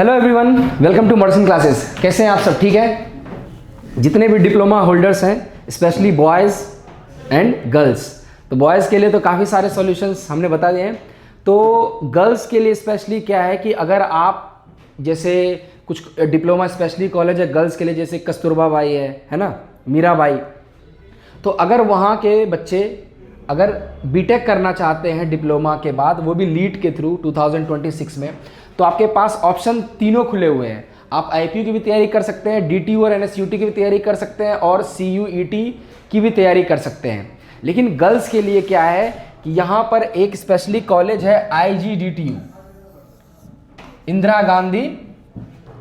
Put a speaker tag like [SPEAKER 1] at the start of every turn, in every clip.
[SPEAKER 1] Hello everyone, welcome to मर्सन classes. कैसे हैं आप सब? ठीक है। जितने भी डिप्लोमा होल्डर्स हैं, स्पेशली बॉयज़ एंड गर्ल्स, तो बॉयज़ के लिए तो काफ़ी सारे सॉल्यूशंस हमने बता दिए हैं। तो गर्ल्स के लिए स्पेशली क्या है कि अगर आप जैसे कुछ डिप्लोमा स्पेशली कॉलेज है गर्ल्स के लिए, जैसे कस्तूरबा बाई है ना, मीराबाई, तो अगर वहाँ के बच्चे अगर बीटेक करना चाहते हैं डिप्लोमा के बाद, वो भी लीड के थ्रू 2026 में, तो आपके पास ऑप्शन तीनों खुले हुए हैं। आप आईपीयू की भी तैयारी कर सकते हैं, डीटीयू और एनएसयूटी की भी तैयारी कर सकते हैं, और सीयूईटी की भी तैयारी कर सकते हैं। लेकिन गर्ल्स के लिए क्या है कि यहाँ पर एक स्पेशली कॉलेज है आईजीडीटीयू, इंदिरा गांधी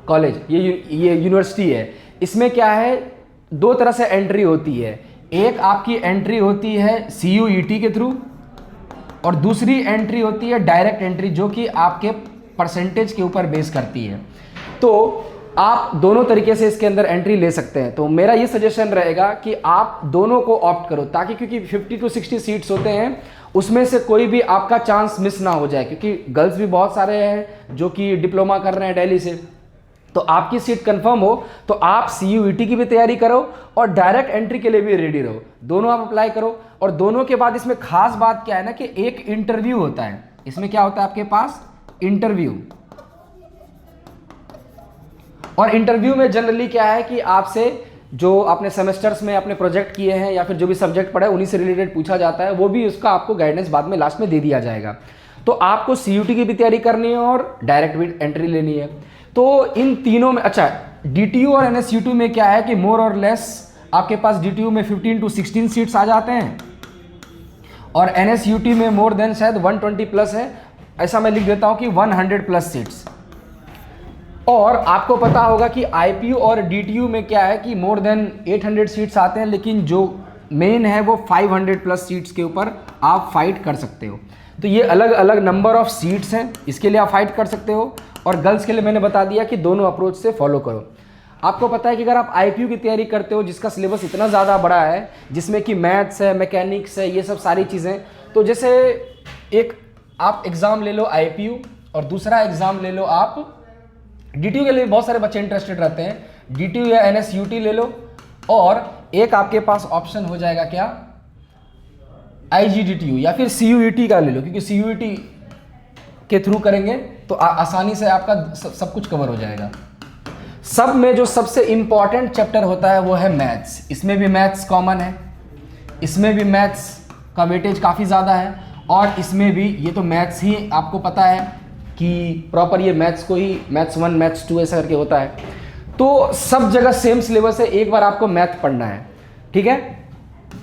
[SPEAKER 1] कॉलेज, ये यूनिवर्सिटी है। इसमें क्या है, दो तरह से एंट्री होती है। एक आपकी एंट्री होती है सीयूईटी के थ्रू, और दूसरी एंट्री होती है डायरेक्ट एंट्री, जो कि आपके परसेंटेज के ऊपर बेस करती है। तो आप दोनों तरीके से इसके अंदर एंट्री ले सकते हैं। तो मेरा ये सजेशन रहेगा कि आप दोनों को ऑप्ट करो, ताकि क्योंकि 50 to 60 सीट्स होते हैं, उसमें से कोई भी आपका चांस मिस ना हो जाए, क्योंकि गर्ल्स भी बहुत सारे हैं जो कि डिप्लोमा कर रहे हैं दिल्ली से। तो आपकी सीट कंफर्म हो तो आप सीयूईटी की भी तैयारी करो और डायरेक्ट एंट्री के लिए भी रेडी रहो। दोनों आप अप्लाई करो। और दोनों के बाद इसमें खास बात क्या है ना, कि एक इंटरव्यू होता है। इसमें क्या होता है आपके पास, इंटरव्यू। और इंटरव्यू में जनरली क्या है कि आपसे जो आपने सेमेस्टर्स में अपने प्रोजेक्ट किए हैं या फिर जो भी सब्जेक्ट पढ़ा है उन्हीं से रिलेटेड पूछा जाता है। वो भी उसका आपको गाइडेंस बाद में लास्ट में दे दिया जाएगा। तो आपको सीयूटी की भी तैयारी करनी है और डायरेक्ट भी एंट्री लेनी है। तो इन तीनों में अच्छा, डीटीयू और एनएसयूटी में क्या है कि मोर और लेस आपके पास डीटीयू में 15 to 16 सीट्स आ जाते हैं, और एनएसयूटी में मोर देन शायद 120 प्लस है। ऐसा मैं लिख देता हूं कि 100 प्लस सीट्स। और आपको पता होगा कि आईपीयू और डीटीयू में क्या है कि मोर देन 800 सीट्स आते हैं, लेकिन जो मेन है वो 500 प्लस सीट्स के ऊपर आप फाइट कर सकते हो। तो ये अलग अलग नंबर ऑफ सीट्स हैं, इसके लिए आप फाइट कर सकते हो। और गर्ल्स के लिए मैंने बता दिया कि दोनों अप्रोच से फॉलो करो। आपको पता है कि अगर आप आईपीयू की तैयारी करते हो, जिसका सिलेबस इतना ज़्यादा बड़ा है, जिसमें कि मैथ्स है, मैकेनिक्स है, ये सब सारी चीज़ें, तो जैसे एक आप एग्ज़ाम ले लो आईपीयू और दूसरा एग्ज़ाम ले लो आप डीटीयू के लिए। बहुत सारे बच्चे इंटरेस्टेड रहते हैं, डीटीयू या एनएसयूटी ले लो, और एक आपके पास ऑप्शन हो जाएगा क्या, आईजीडीटीयू या फिर सीयूईटी का ले लो, क्योंकि सीयूईटी के थ्रू करेंगे तो आसानी से आपका सब कुछ कवर हो जाएगा। सब में जो सबसे इंपॉर्टेंट चैप्टर होता है वो है मैथ्स। इसमें भी मैथ्स कॉमन है, इसमें भी मैथ्स का वेटेज काफ़ी ज़्यादा है, और इसमें भी ये तो मैथ्स ही आपको पता है कि प्रॉपर ये मैथ्स को ही मैथ्स 1 मैथ्स 2 ऐसा करके होता है। तो सब जगह सेम सिलेबस है, एक बार आपको मैथ पढ़ना है, ठीक है।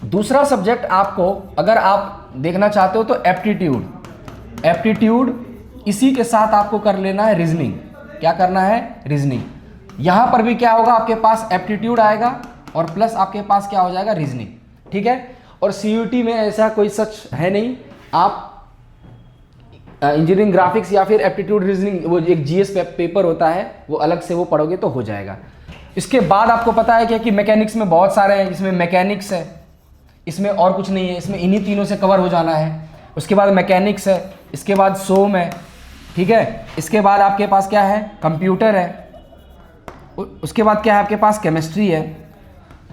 [SPEAKER 1] दूसरा सब्जेक्ट आपको अगर आप देखना चाहते हो तो एप्टीट्यूड इसी के साथ आपको कर लेना है रीजनिंग। क्या करना है, रीजनिंग। यहाँ पर भी क्या होगा, आपके पास एप्टीट्यूड आएगा और प्लस आपके पास क्या हो जाएगा, रीजनिंग, ठीक है। और सीयूटी में ऐसा कोई सच है नहीं, आप इंजीनियरिंग ग्राफिक्स या फिर एप्टीट्यूड रीजनिंग, वो एक जीएस पेपर होता है, वो अलग से वो पढ़ोगे तो हो जाएगा। इसके बाद आपको पता है क्या कि मैकेनिक्स में बहुत सारे हैं, जिसमें मैकेनिक्स है, इसमें और कुछ नहीं है, इसमें इन्हीं तीनों से कवर हो जाना है। उसके बाद मैकेनिक्स है, इसके बाद सोम है, ठीक है। इसके बाद आपके पास क्या है, कंप्यूटर है, उसके बाद क्या है आपके पास, केमिस्ट्री है।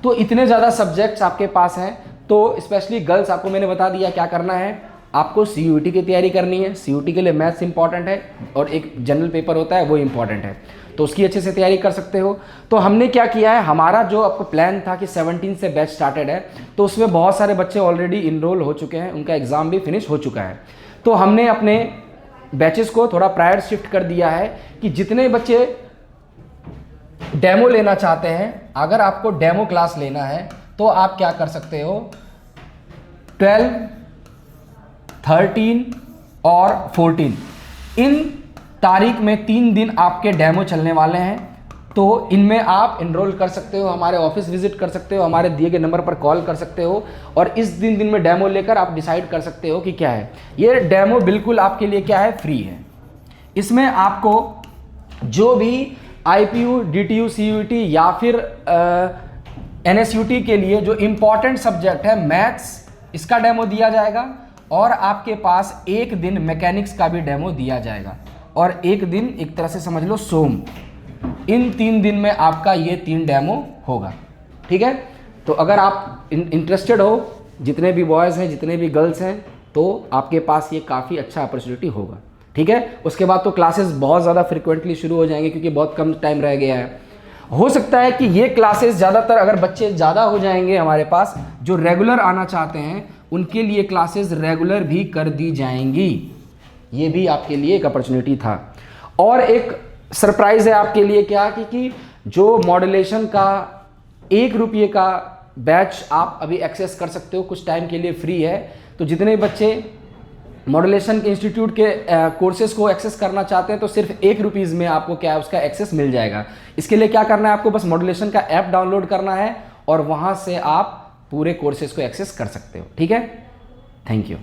[SPEAKER 1] तो इतने ज़्यादा सब्जेक्ट्स आपके पास हैं। तो स्पेशली गर्ल्स, आपको मैंने बता दिया क्या करना है। आपको सीयूटी की तैयारी करनी है। सीयूटी के लिए मैथ्स इंपॉर्टेंट है और एक जनरल पेपर होता है वो इंपॉर्टेंट है, तो उसकी अच्छे से तैयारी कर सकते हो। तो हमने क्या किया है, हमारा जो आपको प्लान था कि 17 से बैच स्टार्टेड है, तो उसमें बहुत सारे बच्चे ऑलरेडी इनरोल हो चुके हैं, उनका एग्ज़ाम भी फिनिश हो चुका है। तो हमने अपने बैचेस को थोड़ा प्रायर शिफ्ट कर दिया है कि जितने बच्चे डेमो लेना चाहते हैं, अगर आपको डेमो क्लास लेना है तो आप क्या कर सकते हो, 12, 13 और 14 इन तारीख में 3 दिन आपके डेमो चलने वाले हैं। तो इनमें आप इनरोल कर सकते हो, हमारे ऑफिस विजिट कर सकते हो, हमारे दिए गए नंबर पर कॉल कर सकते हो, और इस दिन में डेमो लेकर आप डिसाइड कर सकते हो कि क्या है। ये डेमो बिल्कुल आपके लिए क्या है, फ्री है। इसमें आपको जो भी आईपीयू, डीटीयू, सीयूटी या फिर एनएसयूटी के लिए जो इम्पॉर्टेंट सब्जेक्ट है मैथ्स, इसका डेमो दिया जाएगा, और आपके पास एक दिन मैकेनिक्स का भी डेमो दिया जाएगा। और एक दिन एक तरह से समझ लो सोम। इन 3 दिन में आपका ये 3 डेमो होगा, ठीक है। तो अगर आप इंटरेस्टेड हो, जितने भी बॉयज़ हैं जितने भी गर्ल्स हैं, तो आपके पास ये काफ़ी अच्छा अपॉर्चुनिटी होगा, ठीक है। उसके बाद तो क्लासेस बहुत ज़्यादा फ्रिक्वेंटली शुरू हो जाएंगे क्योंकि बहुत कम टाइम रह गया है। हो सकता है कि ये क्लासेस ज़्यादातर, अगर बच्चे ज़्यादा हो जाएंगे हमारे पास जो रेगुलर आना चाहते हैं, उनके लिए क्लासेस रेगुलर भी कर दी जाएंगी। ये भी आपके लिए एक अपॉर्चुनिटी था। और एक सरप्राइज़ है आपके लिए क्या कि जो मॉड्यूलेशन का 1 रुपये का बैच आप अभी एक्सेस कर सकते हो, कुछ टाइम के लिए फ्री है। तो जितने बच्चे मॉड्यूलेशन के इंस्टीट्यूट के कोर्सेज को एक्सेस करना चाहते हैं तो सिर्फ 1 रुपीज़ में आपको क्या है उसका एक्सेस मिल जाएगा। इसके लिए क्या करना है, आपको बस मॉड्यूलेशन का ऐप डाउनलोड करना है और वहाँ से आप पूरे कोर्सेज को एक्सेस कर सकते हो, ठीक है। Thank you.